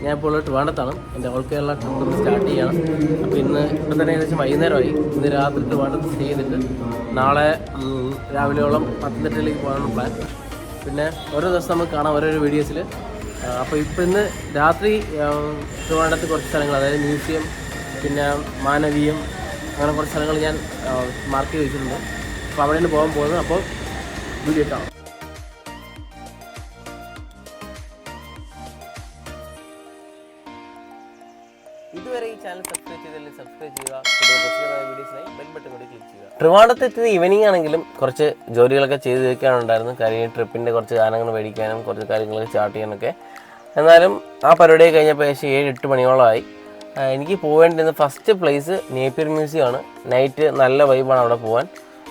ഞാൻ ഇപ്പോൾ ട്രിവാൻഡ്രത്താണ്. എൻ്റെ ഓൾ കേരള ട്രിപ്പ് ഒന്ന് സ്റ്റാർട്ട് ചെയ്യണം. അപ്പോൾ ഇപ്പം തന്നെ ഏകദേശം വൈകുന്നേരമായി. ഇന്ന് രാത്രി ട്രിവാൻഡ്രത്ത് സ്റ്റേ ചെയ്തിട്ട് നാളെ രാവിലെയോളം പത്തനംതിട്ടയിലേക്ക് പോകാനുള്ള പ്ലാൻ. പിന്നെ ഓരോ ദിവസം നമുക്ക് കാണാം ഓരോരോ വീഡിയോസിൽ. അപ്പോൾ ഇന്ന് രാത്രി ട്രിവാൻഡ്രത്ത് കുറച്ച് സ്ഥലങ്ങൾ, അതായത് മ്യൂസിയം, പിന്നെ മാനവീയം, അങ്ങനെ കുറച്ച് സ്ഥലങ്ങൾ ഞാൻ മാർക്ക് ചെയ്ത് വെച്ചിട്ടുണ്ട്. അപ്പോൾ അവിടെയാണ് പോകാൻ പോകുന്നത്. അപ്പോൾ വീഡിയോ കാണാം. ഇതുവരെ ഈ ചാനൽ സബ്സ്ക്രൈബ് ചെയ്തില്ലെങ്കിൽ സബ്സ്ക്രൈബ് ചെയ്യുക. വീഡിയോസിനായി ബെൽ ബട്ടൺ കൂടി ക്ലിക്ക് ചെയ്യുക. ട്രിവാൻഡ്രത്ത് എത്തിയത് ഈവനിങ് ആണെങ്കിലും കുറച്ച് ജോലികളൊക്കെ ചെയ്ത് വെക്കാനുണ്ടായിരുന്നു. കാര്യം ട്രിപ്പിൻ്റെ കുറച്ച് സാധനങ്ങൾ മേടിക്കാനും കുറച്ച് കാര്യങ്ങളൊക്കെ സ്റ്റാർട്ട് ചെയ്യാനൊക്കെ. എന്നാലും ആ പരിപാടി കഴിഞ്ഞപ്പോൾ ഏകദേശം 7-8 മണിയോളമായി. എനിക്ക് പോകേണ്ടിരുന്ന ഫസ്റ്റ് പ്ലേസ് നേപ്പിയർ മ്യൂസിയമാണ്. നൈറ്റ് നല്ല വൈബാണ് അവിടെ പോകാൻ.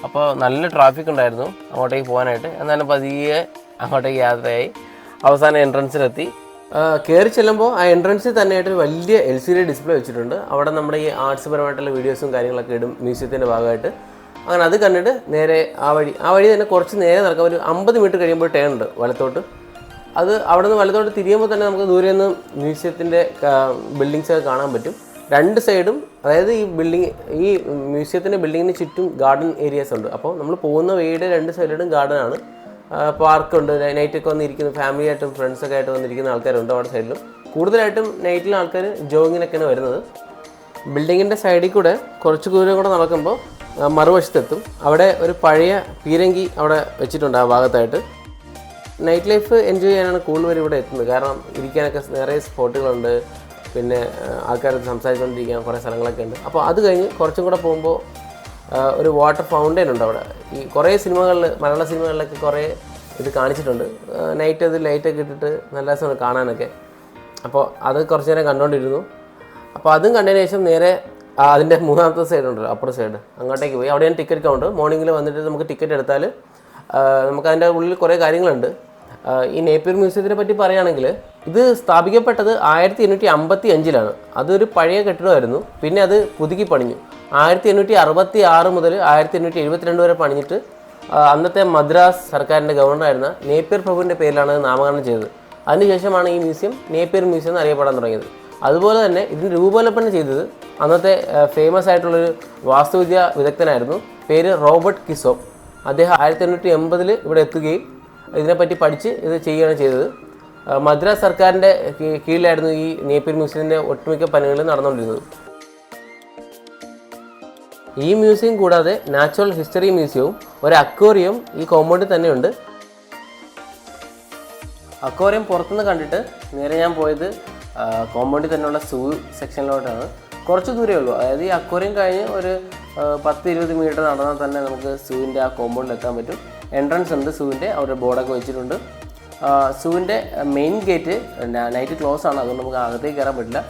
അപ്പോൾ നല്ല ട്രാഫിക് ഉണ്ടായിരുന്നു അങ്ങോട്ടേക്ക് പോകാനായിട്ട്. എന്നാലും പതിയെ അങ്ങോട്ടേക്ക് യാത്രയായി അവസാനം എൻട്രൻസിലെത്തി. കയറി ചെല്ലുമ്പോൾ ആ എൻട്രൻസിൽ തന്നെയായിട്ട് വലിയ LCD ഡിസ്പ്ലേ വെച്ചിട്ടുണ്ട്. അവിടെ നമ്മുടെ ഈ ആർട്സ് പരമായിട്ടുള്ള വീഡിയോസും കാര്യങ്ങളൊക്കെ ഇടും മ്യൂസിയത്തിൻ്റെ ഭാഗമായിട്ട്. അങ്ങനെ അത് കണ്ടിട്ട് നേരെ ആ വഴി തന്നെ കുറച്ച് നേരെ നടക്കാം. ഒരു 50 മീറ്റർ കഴിയുമ്പോൾ ടേൺ ഉണ്ട് വലത്തോട്ട്. അത് അവിടെ നിന്ന് വലത്തോട്ട് തിരിയുമ്പോൾ തന്നെ നമുക്ക് ദൂരെ നിന്ന് മ്യൂസിയത്തിൻ്റെ ബിൽഡിങ്സൊക്കെ കാണാൻ പറ്റും. രണ്ട് സൈഡും, അതായത് ഈ മ്യൂസിയത്തിൻ്റെ ബിൽഡിങ്ങിന് ചുറ്റും ഗാർഡൻ ഏരിയാസ് ഉണ്ട്. അപ്പോൾ നമ്മൾ പോകുന്ന വഴിയുടെ രണ്ട് സൈഡിലും ഗാർഡനാണ്. പാർക്കുണ്ട്. നൈറ്റൊക്കെ വന്നിരിക്കുന്ന ഫാമിലിയായിട്ടും ഫ്രണ്ട്സൊക്കെ ആയിട്ട് വന്നിരിക്കുന്ന ആൾക്കാരുണ്ട് അവിടെ സൈഡിലും. കൂടുതലായിട്ടും നൈറ്റിലെ ആൾക്കാർ ജോഗിങ്ങിനൊക്കെയാണ് വരുന്നത്. ബിൽഡിങ്ങിൻ്റെ സൈഡിൽ കൂടെ കുറച്ച് ദൂരം കൂടെ നടക്കുമ്പോൾ മറുവശത്തെത്തും. അവിടെ ഒരു പഴയ പീരങ്കി അവിടെ വെച്ചിട്ടുണ്ട് ആ ഭാഗത്തായിട്ട്. നൈറ്റ് ലൈഫ് എൻജോയ് ചെയ്യാനാണ് കൂടുതൽ പേര് ഇവിടെ എത്തുന്നത്. കാരണം ഇരിക്കാനൊക്കെ നിറയെ സ്പോട്ടുകളുണ്ട്. പിന്നെ ആൾക്കാർ സംസാരിച്ചുകൊണ്ടിരിക്കാൻ കുറേ സ്ഥലങ്ങളൊക്കെ ഉണ്ട്. അപ്പോൾ അത് കഴിഞ്ഞ് കുറച്ചും കൂടെ പോകുമ്പോൾ ഒരു വാട്ടർ ഫൗണ്ടെയിൻ ഉണ്ട് അവിടെ. ഈ കുറേ സിനിമകളിൽ, മലയാള സിനിമകളിലൊക്കെ കുറേ ഇത് കാണിച്ചിട്ടുണ്ട്. നൈറ്റ് അത് ലൈറ്റൊക്കെ ഇട്ടിട്ട് നല്ല രസമാണ് കാണാനൊക്കെ. അപ്പോൾ അത് കുറച്ച് നേരം കണ്ടുകൊണ്ടിരുന്നു. അപ്പോൾ അതും കണ്ടതിന് ശേഷം നേരെ അതിൻ്റെ മൂന്നാമത്തെ സൈഡുണ്ടല്ലോ, അപ്പുറ സൈഡ്, അങ്ങോട്ടേക്ക് പോയി. അവിടെയാണ് ടിക്കറ്റ് കൗണ്ടർ. മോർണിംഗിൽ വന്നിട്ട് നമുക്ക് ടിക്കറ്റ് എടുത്താൽ നമുക്ക് അതിൻ്റെ ഉള്ളിൽ കുറേ കാര്യങ്ങളുണ്ട്. ഈ നേപ്പിയർ മ്യൂസിയത്തിനെ പറ്റി പറയുകയാണെങ്കിൽ ഇത് സ്ഥാപിക്കപ്പെട്ടത് 1855-ലാണ്. അതൊരു പഴയ കെട്ടിടമായിരുന്നു. പിന്നെ അത് പുതുക്കി പണിഞ്ഞു. 1866 മുതൽ 1872 വരെ പണിഞ്ഞിട്ട് അന്നത്തെ മദ്രാസ് സർക്കാരിൻ്റെ ഗവർണറായിരുന്ന നേപ്പിയർ പ്രഭുവിൻ്റെ പേരിലാണ് നാമകരണം ചെയ്തത്. അതിനുശേഷമാണ് ഈ മ്യൂസിയം നേപ്പിയർ മ്യൂസിയം എന്ന് അറിയപ്പെടാൻ തുടങ്ങിയത്. അതുപോലെ തന്നെ ഇതിന് രൂപകൽപ്പന ചെയ്തത് അന്നത്തെ ഫേമസ് ആയിട്ടുള്ളൊരു വാസ്തുവിദ്യ വിദഗ്ധനായിരുന്നു. പേര് റോബർട്ട് കിസോ. അദ്ദേഹം 1880 ഇവിടെ എത്തുകയും ഇതിനെപ്പറ്റി പഠിച്ച് ഇത് ചെയ്യുകയാണ് ചെയ്തത്. മദ്രാസ് സർക്കാരിൻ്റെ കീഴിലായിരുന്നു ഈ നേപ്പിയർ മ്യൂസിയത്തിൻ്റെ ഒട്ടുമിക്ക പണികളും നടന്നുകൊണ്ടിരുന്നത്. ഈ മ്യൂസിയം കൂടാതെ നാച്ചുറൽ ഹിസ്റ്ററി മ്യൂസിയവും ഒരു അക്വേറിയം ഈ കോമ്പൗണ്ടിൽ തന്നെയുണ്ട്. അക്വേറിയം പുറത്തുനിന്ന് കണ്ടിട്ട് നേരെ ഞാൻ പോയത് കോമ്പൗണ്ടിൽ തന്നെയുള്ള സൂ സെക്ഷനിലോട്ടാണ്. കുറച്ച് ദൂരമേ ഉള്ളൂ. അതായത് ഈ അക്വേറിയം കഴിഞ്ഞ് ഒരു 10-20 മീറ്റർ നടന്നാൽ തന്നെ നമുക്ക് സൂവിൻ്റെ ആ കോമ്പൗണ്ടിൽ എത്താൻ പറ്റും. എൻട്രൻസ് ഉണ്ട് സൂവിൻ്റെ, അവിടെ ബോർഡൊക്കെ വെച്ചിട്ടുണ്ട്. സൂവിൻ്റെ മെയിൻ ഗേറ്റ് നൈറ്റ് ക്ലോസ് ആണ്, അതുകൊണ്ട് നമുക്ക് അകത്തേക്ക് കയറാൻ പറ്റില്ല.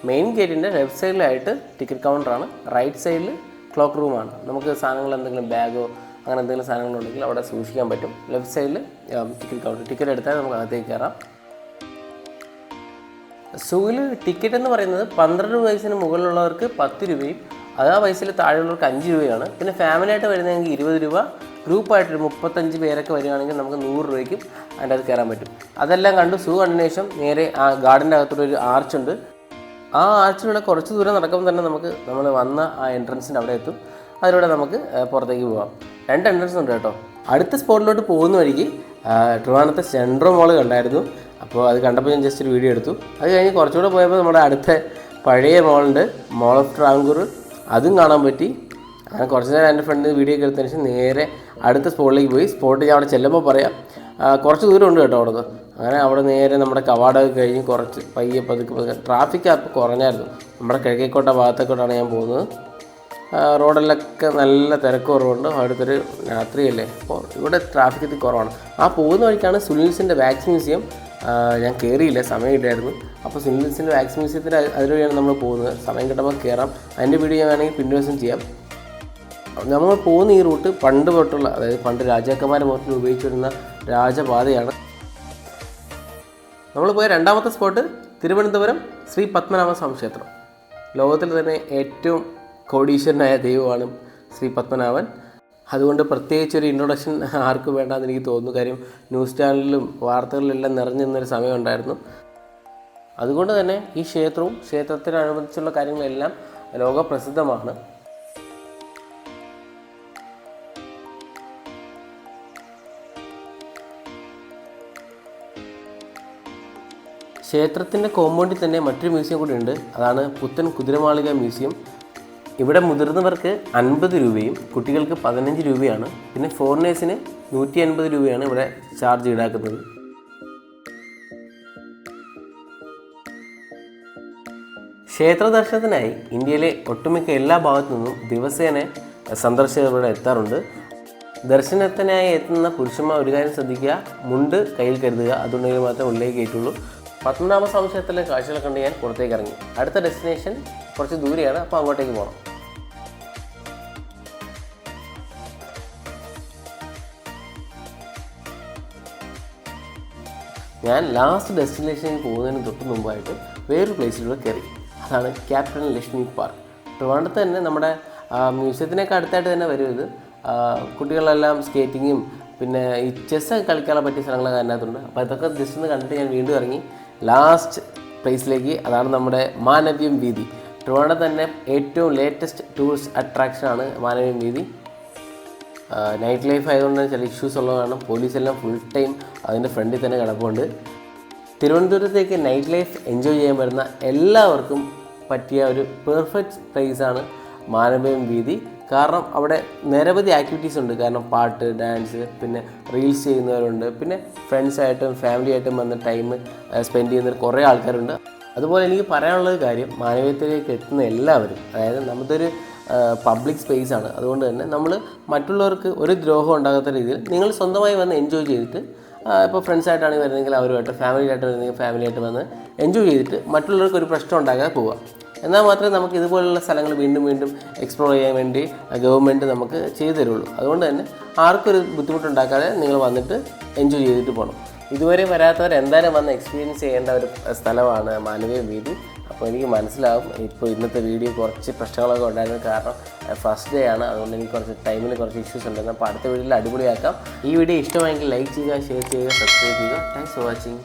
മെയിൻ ഗേറ്റിൻ്റെ ലെഫ്റ്റ് സൈഡിലായിട്ട് ടിക്കറ്റ് കൗണ്ടറാണ്. റൈറ്റ് സൈഡിൽ ക്ലോക്ക് റൂമാണ്. നമുക്ക് സാധനങ്ങൾ എന്തെങ്കിലും ബാഗോ അങ്ങനെ എന്തെങ്കിലും സാധനങ്ങളുണ്ടെങ്കിൽ അവിടെ സൂക്ഷിക്കാൻ പറ്റും. ലെഫ്റ്റ് സൈഡിൽ ടിക്കറ്റ് കൗണ്ടർ. ടിക്കറ്റ് എടുത്താൽ നമുക്ക് അകത്തേക്ക് കയറാം. സൂവിൽ ടിക്കറ്റ് എന്ന് പറയുന്നത് 12 വയസ്സിന് മുകളിലുള്ളവർക്ക് 10 രൂപയും ആ വയസ്സിൽ താഴെയുള്ളവർക്ക് 5 രൂപയാണ്. പിന്നെ ഫാമിലിയായിട്ട് വരുന്നതെങ്കിൽ 20 രൂപ, ഗ്രൂപ്പായിട്ടൊരു 35 പേരൊക്കെ വരികയാണെങ്കിൽ നമുക്ക് 100 രൂപയ്ക്കും അതിൻ്റെ അത് കയറാൻ പറ്റും. അതെല്ലാം കണ്ടു സൂ കണ്ടതിന് ശേഷം നേരെ ആ ഗാർഡൻ്റെ അകത്തൂടെ ഒരു ആർച്ചുണ്ട്. ആ ആർച്ചിലൂടെ കുറച്ച് ദൂരം നടക്കുമ്പോൾ തന്നെ നമ്മൾ വന്ന ആ എൻട്രൻസിൻ്റെ അവിടെ എത്തും. അതിലൂടെ നമുക്ക് പുറത്തേക്ക് പോകാം. 2 എൻട്രൻസ് ഉണ്ട് കേട്ടോ. അടുത്ത സ്പോട്ടിലോട്ട് പോകുന്ന വഴിക്ക് ട്രിവാൻഡ്രത്തെ സെൻട്രൽ മോൾ കണ്ടായിരുന്നു. അപ്പോൾ അത് കണ്ടപ്പോൾ ഞാൻ ജസ്റ്റ് ഒരു വീഡിയോ എടുത്തു. അത് കഴിഞ്ഞ് കുറച്ചുകൂടെ പോയപ്പോൾ നമ്മുടെ അടുത്ത പഴയ മോളുണ്ട്, മോൾ ഓഫ് ട്രാങ്കൂർ, അതും കാണാൻ പറ്റി. അങ്ങനെ കുറച്ച് നേരം എൻ്റെ ഫ്രണ്ട് വീഡിയോ ഒക്കെ എടുത്തതിന് ശേഷം നേരെ അടുത്ത സ്പോട്ടിലേക്ക് പോയി. സ്പോട്ട് ഞാൻ അവിടെ ചെല്ലുമ്പോൾ പറയാം. കുറച്ച് ദൂരം ഉണ്ട് കേട്ടോ അവിടെ നിന്ന്. അങ്ങനെ അവിടെ നേരെ നമ്മുടെ കവാടമൊക്കെ കഴിഞ്ഞ് കുറച്ച് പതുക്കെ ട്രാഫിക് അപ്പോൾ കുറഞ്ഞായിരുന്നു. നമ്മുടെ കിഴക്കേക്കോട്ട ഭാഗത്തേക്കോട്ടാണ് ഞാൻ പോകുന്നത്. റോഡിലൊക്കെ നല്ല തിരക്ക് കുറവുണ്ട്. അടുത്തൊരു രാത്രിയല്ലേ, അപ്പോൾ ഇവിടെ ട്രാഫിക് കുറവാണ്. ആ പോകുന്ന വഴിക്കാണ് സുനിൽസിൻ്റെ വാക്സ് മ്യൂസിയം. ഞാൻ കയറിയില്ല, സമയമില്ലായിരുന്നു. അപ്പോൾ സുനിൽസിൻ്റെ വാക്സ് മ്യൂസിയത്തിൻ്റെ അതിലൂടെയാണ് നമ്മൾ പോകുന്നത്. സമയം കിട്ടുമ്പോൾ കയറാം. അതിൻ്റെ വീഡിയോ ഞാൻ വേണമെങ്കിൽ പിന്നേ ദിവസം ചെയ്യാം. നമ്മൾ പോകുന്ന ഈ റൂട്ട് പണ്ട് തൊട്ടുള്ള, അതായത് പണ്ട് രാജാക്കന്മാരെ മൊത്തത്തിൽ ഉപയോഗിച്ചിരുന്ന രാജപാതയാണ്. നമ്മൾ പോയ രണ്ടാമത്തെ സ്പോട്ട് തിരുവനന്തപുരം ശ്രീ പത്മനാഭസ്വാമി ക്ഷേത്രം. ലോകത്തിൽ തന്നെ ഏറ്റവും കോടീശ്വരനായ ദൈവമാണ് ശ്രീ പത്മനാഭൻ. അതുകൊണ്ട് പ്രത്യേകിച്ചൊരു ഇൻട്രൊഡക്ഷൻ ആർക്കും വേണ്ടാന്ന് എനിക്ക് തോന്നുന്നു. കാര്യം ന്യൂസ് ചാനലിലും വാർത്തകളിലെല്ലാം നിറഞ്ഞു നിന്നൊരു സമയമുണ്ടായിരുന്നു. അതുകൊണ്ട് തന്നെ ഈ ക്ഷേത്രവും ക്ഷേത്രത്തിനനുബന്ധിച്ചുള്ള കാര്യങ്ങളെല്ലാം ലോകപ്രസിദ്ധമാണ്. ക്ഷേത്രത്തിൻ്റെ കോമ്പൗണ്ടിൽ തന്നെ മറ്റൊരു മ്യൂസിയം കൂടി ഉണ്ട്. അതാണ് പുത്തൻ കുതിരമാളിക മ്യൂസിയം. ഇവിടെ മുതിർന്നവർക്ക് 50 രൂപയും കുട്ടികൾക്ക് 15 രൂപയാണ്. പിന്നെ ഫോറിനേഴ്സിന് 150 രൂപയാണ് ഇവിടെ ചാർജ് ഈടാക്കുന്നത്. ക്ഷേത്ര ദർശനത്തിനായി ഇന്ത്യയിലെ ഒട്ടുമിക്ക എല്ലാ ഭാഗത്തു നിന്നും ദിവസേന സന്ദർശകർ ഇവിടെ എത്താറുണ്ട്. ദർശനത്തിനായി എത്തുന്ന പുരുഷന്മാർ ഒരു കാര്യം ശ്രദ്ധിക്കുക, മുണ്ട് കയ്യിൽ കരുതുക. അതുണ്ടെങ്കിൽ മാത്രമേ ഉള്ളിലേക്ക് കയറ്റുള്ളൂ. പത്മനാഭ സ്വാമി ക്ഷേത്രത്തിലെ കാഴ്ചകൾ കണ്ട് ഞാൻ പുറത്തേക്ക് ഇറങ്ങി. അടുത്ത ഡെസ്റ്റിനേഷൻ കുറച്ച് ദൂരെയാണ്, അപ്പോൾ അങ്ങോട്ടേക്ക് പോകണം. ഞാൻ ലാസ്റ്റ് ഡെസ്റ്റിനേഷനിൽ പോകുന്നതിന് തൊട്ട് മുമ്പായിട്ട് വേറൊരു പ്ലേസിലൂടെ കയറി. അതാണ് ക്യാപ്റ്റൻ ലക്ഷ്മി പാർക്ക്. ട്രിവാൻഡ്രത്ത് തന്നെ നമ്മുടെ മ്യൂസിയത്തിനൊക്കെ അടുത്തായിട്ട് തന്നെ വരും ഇത്. കുട്ടികളെല്ലാം സ്കേറ്റിങ്ങും പിന്നെ ഈ ചെസ്സൊക്കെ കളിക്കാനുള്ള പറ്റിയ സ്ഥലങ്ങളൊക്കെ അതിനകത്തുണ്ട്. അപ്പോൾ ഇതൊക്കെ ജസ്റ്റ് ഒന്ന് കണ്ടിട്ട് ഞാൻ വീണ്ടും ഇറങ്ങി ലാസ്റ്റ് പ്ലേസിലേക്ക്. അതാണ് നമ്മുടെ മാനവ്യം വീതി. ട്രിവാൻഡ്രത്ത് തന്നെ ഏറ്റവും ലേറ്റസ്റ്റ് ടൂറിസ്റ്റ് അട്രാക്ഷനാണ് മാനവ്യം വീതി. നൈറ്റ് ലൈഫ് ആയതുകൊണ്ട് ചില ഇഷ്യൂസ് ഉള്ളതാണ്. പോലീസെല്ലാം ഫുൾ ടൈം അതിൻ്റെ ഫ്രണ്ടിൽ തന്നെ കിടപ്പുണ്ട്. തിരുവനന്തപുരത്തേക്ക് നൈറ്റ് ലൈഫ് എൻജോയ് ചെയ്യാൻ വരുന്ന എല്ലാവർക്കും പറ്റിയ ഒരു പെർഫെക്റ്റ് പ്ലേസാണ് മാനവ്യം വീതി. കാരണം അവിടെ നിരവധി ആക്ടിവിറ്റീസ് ഉണ്ട്. കാരണം പാട്ട്, ഡാൻസ്, പിന്നെ റീൽസ് ചെയ്യുന്നവരുണ്ട്, പിന്നെ ഫ്രണ്ട്സായിട്ടും ഫാമിലിയായിട്ടും വന്ന് ടൈം സ്പെൻഡ് ചെയ്യുന്ന കുറേ ആൾക്കാരുണ്ട്. അതുപോലെ എനിക്ക് പറയാനുള്ളൊരു കാര്യം, മാനവീയത്തിലേക്ക് എത്തുന്ന എല്ലാവരും, അതായത് നമുക്കൊരു പബ്ലിക് സ്പേസാണ്. അതുകൊണ്ട് തന്നെ നമ്മൾ മറ്റുള്ളവർക്ക് ഒരു ദ്രോഹം ഉണ്ടാകാത്ത രീതിയിൽ നിങ്ങൾ സ്വന്തമായി വന്ന് എൻജോയ് ചെയ്തിട്ട്, ഇപ്പോൾ ഫ്രണ്ട്സായിട്ടാണ് വരുന്നതെങ്കിൽ അവരുമായിട്ട്, ഫാമിലിയായിട്ട് വരുന്നെങ്കിൽ ഫാമിലിയായിട്ട് വന്ന് എൻജോയ് ചെയ്തിട്ട് മറ്റുള്ളവർക്ക് ഒരു പ്രശ്നം ഉണ്ടാകാതെ പോവുക. എന്നാൽ മാത്രമേ നമുക്ക് ഇതുപോലുള്ള സ്ഥലങ്ങൾ വീണ്ടും വീണ്ടും എക്സ്പ്ലോർ ചെയ്യാൻ വേണ്ടി ഗവൺമെൻറ് നമുക്ക് ചെയ്തു തരുള്ളൂ. അതുകൊണ്ട് തന്നെ ആർക്കൊരു ബുദ്ധിമുട്ടുണ്ടാക്കാതെ നിങ്ങൾ വന്നിട്ട് എൻജോയ് ചെയ്തിട്ട് പോകണം. ഇതുവരെ വരാത്തവർ എന്തായാലും വന്ന് എക്സ്പീരിയൻസ് ചെയ്യേണ്ട ഒരു സ്ഥലമാണ് മാനവീയം വീതി. അപ്പോൾ എനിക്ക് മനസ്സിലാവും ഇപ്പോൾ ഇന്നത്തെ വീഡിയോ കുറച്ച് പ്രശ്നങ്ങളൊക്കെ ഉണ്ടായിരുന്നു. കാരണം ഫസ്റ്റ് ഡേ ആണ്, അതുകൊണ്ട് എനിക്ക് കുറച്ച് ടൈമിൽ കുറച്ച് ഇഷ്യൂസ് ഉണ്ടായിരുന്നു. അപ്പോൾ അടുത്ത വീഡിയോയിൽ അടിപൊളിയാക്കാം. ഈ വീഡിയോ ഇഷ്ടമായെങ്കിൽ ലൈക്ക് ചെയ്യുക, ഷെയർ ചെയ്യുക, സബ്സ്ക്രൈബ് ചെയ്യുക. Thanks for watching.